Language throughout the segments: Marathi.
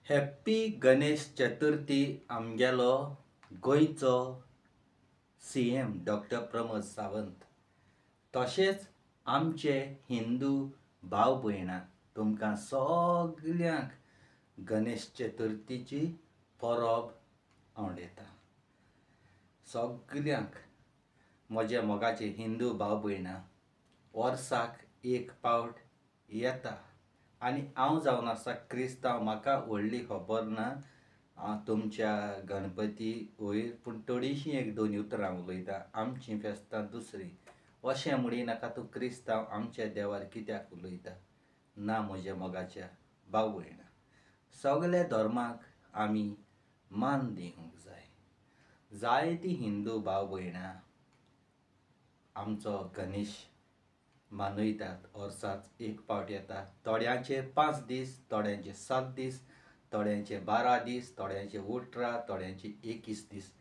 हॅप्पी गणेश चतुर्थी आमगेलो गोंयचो CM डॉक्टर प्रमोद सावंत तशेंच आमचे हिंदू भाव भयणां तुमकां सगल्यांक गणेश चतुर्थीची परब आवडयता. सगल्यांक म्हज्या मोगाचे हिंदू भाव भयणां वर्साक एक पावट येता आनी हांव जावन आसा क्रिस्तांव. म्हाका व्हडली खबर ना हांव तुमच्या गणपती वयर, पूण थोडीशीं एक दोन उतरां उलयता. आमचीं फेस्तां दुसरीं अशें म्हणी नाका तूं क्रिस्तांव आमच्या देवार कित्याक उलयता ना. म्हज्या मोगाच्या भाव भयणां, सगल्या धर्माक आमी मान दिवंक जाय. जायतीं हिंदू भाव भयणां आमचो गणेश मानयतात. वर्साक एक पावट येता. थोड्यांचे 5 दीस, थोड्यांचे 7 दीस, थोड्यांचे 12 दीस, थोड्यांचे 18, थोड्यांचे 21 दीस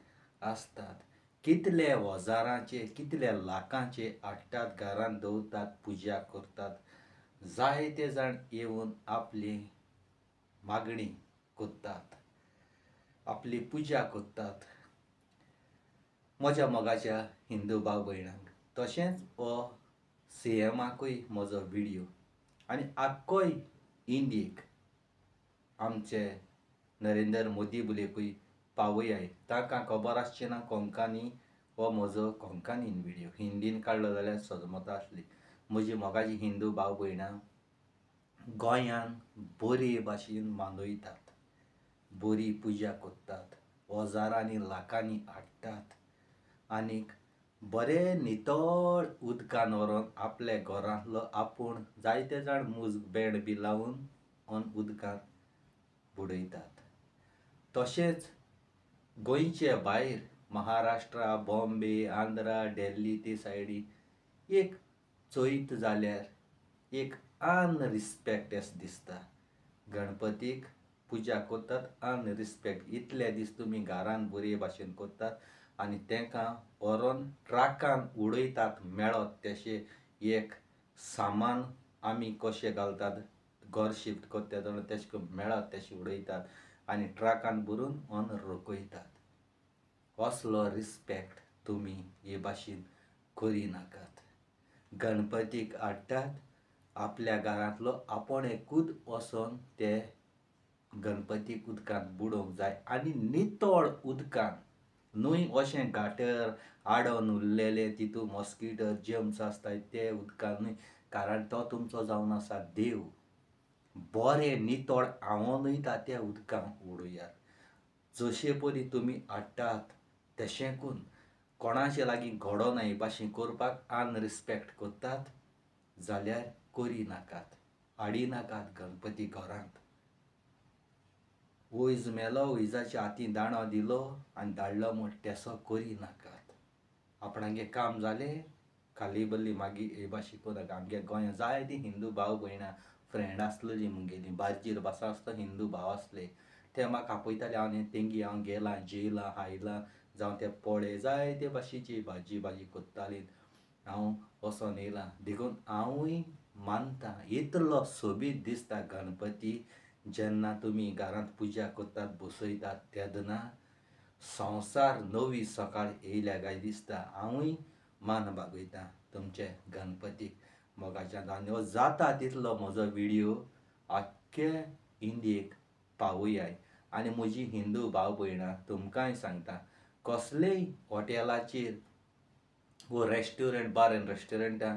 आसतात. कितले हजारांचे कितले लाखांचे हाडटात, घरांत दवरतात, पुजा करतात. जायते जाण येवन आपली मागणी कोत्तात, आपली पुजा कोत्तात. म्हज्या मोगाच्या हिंदू भाव भयणांक तशेंच हो CMाकूय म्हजो व्हिडियो आनी आख्खोय इंडियेक आमचे नरेंद्र मोदी बुलेकूय पावयाय. तांकां खबर आसचें ना कोंकणी हो म्हजो कोंकणीन व्हिडियो, हिंदीन काडलो जाल्यार सोजमता आसली. म्हजी मोगाची हिंदू भाव भयणां गोंयान बरे भाशेन मानयतात, बरी पुजा कोत्तात, हजारांनी लाखांनी हाडटात आनीक बरें नितळ उदकान व्हरोन आपल्या घरांतलो आपूण जायते जाण बेड बी लावन उदकांत बुडयतात. तशेंच गोंयचे भायर महाराष्ट्रा, बॉम्बे, आंध्रा, दिल्ली ते सायडीक एक चयत जाल्यार एक अनरिस्पेक्ट अशें दिसता. गणपतीक पुजा कोत्तात अनरिस्पेक्ट. इतले दीस तुमी घरांत बरे भाशेन कोत्तात आनी तांकां व्हरोन ट्रकान उडयतात. मेळत तशें एक सामान आमी कशें घालतात घर शिफ्ट कोत्ता तेदोना तशें करून मेळत तशें उडयतात आनी ट्रकान भरून व्हरून रोखयतात. असलो रिस्पेक्ट तुमी हे भाशेन करिनाकात. गणपतीक हाडटात, आपल्या घरांतलो आपणेकूच वचोन ते गणपतीक उदकांत बुडोवंक जाय आनी नितळ उदकान. न्हूय अशें घाटर आडोन उरलेले तितून मॉस्किटो जर्म्स आसताय ते उदकान न्हूय, कारण तो तुमचो जावन आसा देव. बरें नितळ हांव न्हयता त्या उदकांत उडयात. जशे परी तुमी हाडटात तशें करून कोणाचे लागीं घडोना हे भाशेन करपाक अनरिस्पेक्ट कोत्तात जाल्यार करिनाकात. हाडिनाकात गणपती घरांत. वैज मेलो, वैजाच्या हातीन दाणो दिलो आनी धाडलो म्हूण टेसो करिनाकात. आपणागे काम जालें खाली बल्ली मागीर हे भाशेन करिनाका. आमगे गोंयांत जायतीं हिंदू भाव भयणां फ्रेंड आसलेलीं मुगेलीं बार्जीर बसा आसता हिंदू भाव आसले. ते म्हाका आपयताले, हांव तेंगे हांव गेलां, जेयलां, खायलां, जावं ते पोळे जायते भाशेची भाजी कोत्तालीं. हांव वचोन येयलां देखून हांवूय मानतां. इतलो सोबीत दिसता गणपती जेन्ना तुमी घरांत पुजा कोत्तात, बसयतात तेदना संवसार नवी सकाळ येयल्या काय दिसता. हांवूय मान बागयतां तुमचे गणपतीक मोगाच्यान. आनी हो जाता तितलो म्हजो व्हिडियो आख्खे इंडियेक पावयाय. आनी म्हजी हिंदू भाव भयणां तुमकांय सांगता, कसलेय हॉटेलाचेर वो रेस्टॉरंट, बार एंड रेस्टॉरंटां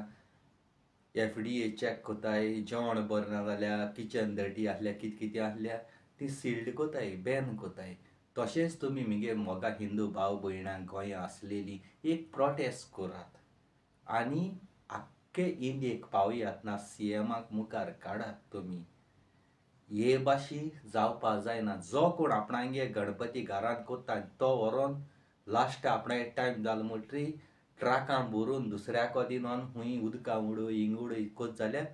FDA चॅक कोताय. जेवण बरें ना जाल्यार, किचन डर्टी आसल्यार, कितें आसल्यार ती सील्ड कोताय, बॅन कोताय. तशेंच तुमी म्हगे मोगा हिंदू भाव भयणां गोंयां आसलेलीं एक प्रोटेस्ट करात आनी आख्खे इंडियेक पावयात ना. CMाक मुखार काडात तुमी. हे भाशेन जावपा जायना. जो कोण आपणागे गणपती घरांत कोत्ता तो व्हरोन लास्ट आपणागे टायम जालो म्हणटरी ट्रकां भरून दुसऱ्याको दिवन खूंय उदकां उडय हिंग उडय कोत जाल्यार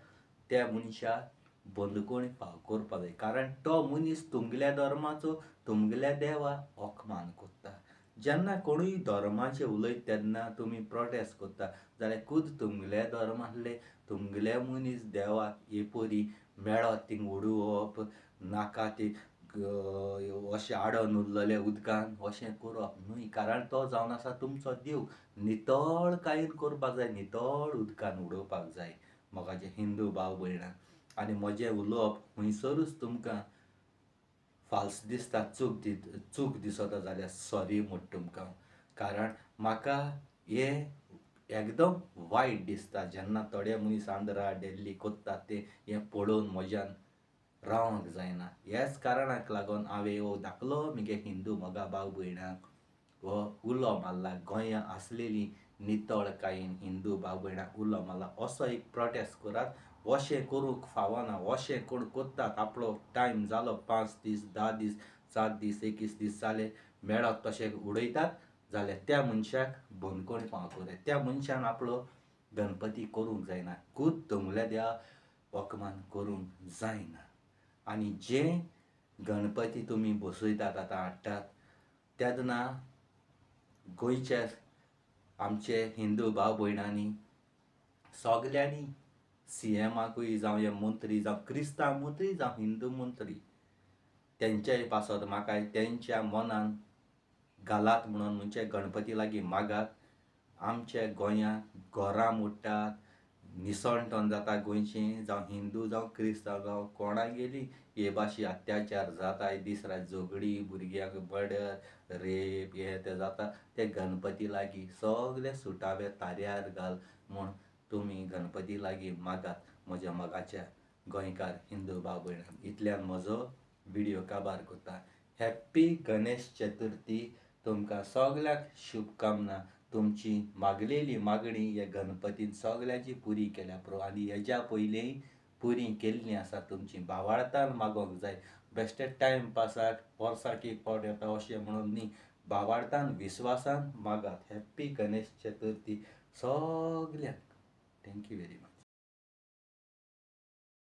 त्या मनशाक बंदखोणी फाव करपा जाय. कारण तो मनीस तुमगेल्या धर्माचो, तुमगेल्या देवाक अपमान कोत्ता. जेन्ना कोणूय धर्माचें उलयता तेन्ना तुमी प्रोटेस्ट कोत्ता जाल्यार खुद तुमगेल्या धर्मांतले तुमगेले मनीस देवाक हे परी मेळत थिंग उडोवप नाका. ते अशें आडोन उरलेले उदकान अशें करप न्हय, कारण तो जावन आसा तुमचो देव. नितळकायेन करपाक जाय, नितळ उदकान उडोवपाक जाय मोगाचे हिंदू भाव भयणां. आनी म्हजें उलोवप खंयसरूच तुमकां फाल्स दिसता, चूक दिसता जाल्यार सॉरी म्हणटा तुमकां हांव. कारण म्हाका हें एकदम वायट दिसता जेन्ना थोडे मनीस आंध्रा दिल्ली कोत्तात ते हें पळोवन म्हज्यान रावंक जायना. ह्याच कारणाक लागून हांवें हो धाकलो म्हगे हिंदू मोगा भाव भयणांक हो उलो मारला. गोंयां आसलेली नितळकायेन हिंदू भाव भयणांक उलो मारला. असो एक प्रोटेस्ट करात. अशें करूंक फावना. अशें कोण कोत्तात आपलो टायम जालो 5 दीस, 10 दीस, 7 दीस, 21 दीस जाले मेळत तशें उडयतात जाल्यार त्या मनशाक बंदखोर फावो करूं जाय. त्या मनशान आपलो गणपती करूंक जायना. खूब दोंगल्या देवा वखमान करूंक जायना. आनी जे गणपती तुमी बसयतात आतां हाडटात तेन्ना गोंयच्या आमचे हिंदू भाव भयणांनी सगल्यांनी CMाकूय जावं हे मंत्री जावं क्रिस्तांव मंत्री जावं हिंदू मंत्री तेंच्याय पासत म्हाका तेंच्या मनान घालात म्हणून म्हणजे गणपती लागीं मागात. आमच्या गोंयांत घरां मोडटात, निसणटोन जाता गोंयचीं, जावं हिंदू जावं क्रिस्तांव जावं कोणागेली हे भाशे अत्याचार जाताय. दीस रात झगडीं, भुरग्यांक मर्डर, रेप हें तें जाता. ते गणपती लागीं सगले सुटावे तारयार घाल म्हूण तुमी गणपती लागीं मागात म्हज्या मोगाच्या गोंयकार हिंदू भाव भयणां. इतल्यान म्हजो व्हिडिओ काबार कोत्ता. हॅप्पी गणेश चतुर्थी. तुमकां सगल्यांक शुभकामना. तुमची मागलेली मागणी हे गणपतीन सगल्यांची पुरी केल्या पुरो. आनी हेज्या पयलीं पुरी केल्लीं आसा तुमची. भावार्थान मागोंक जाय. बेश्टे टायमपासाक वर्साक एक फावट येता अशें म्हणून न्ही. भावार्थान विस्वासान मागात. हॅप्पी गणेश चतुर्थी सगल्यांक. Thank you very much.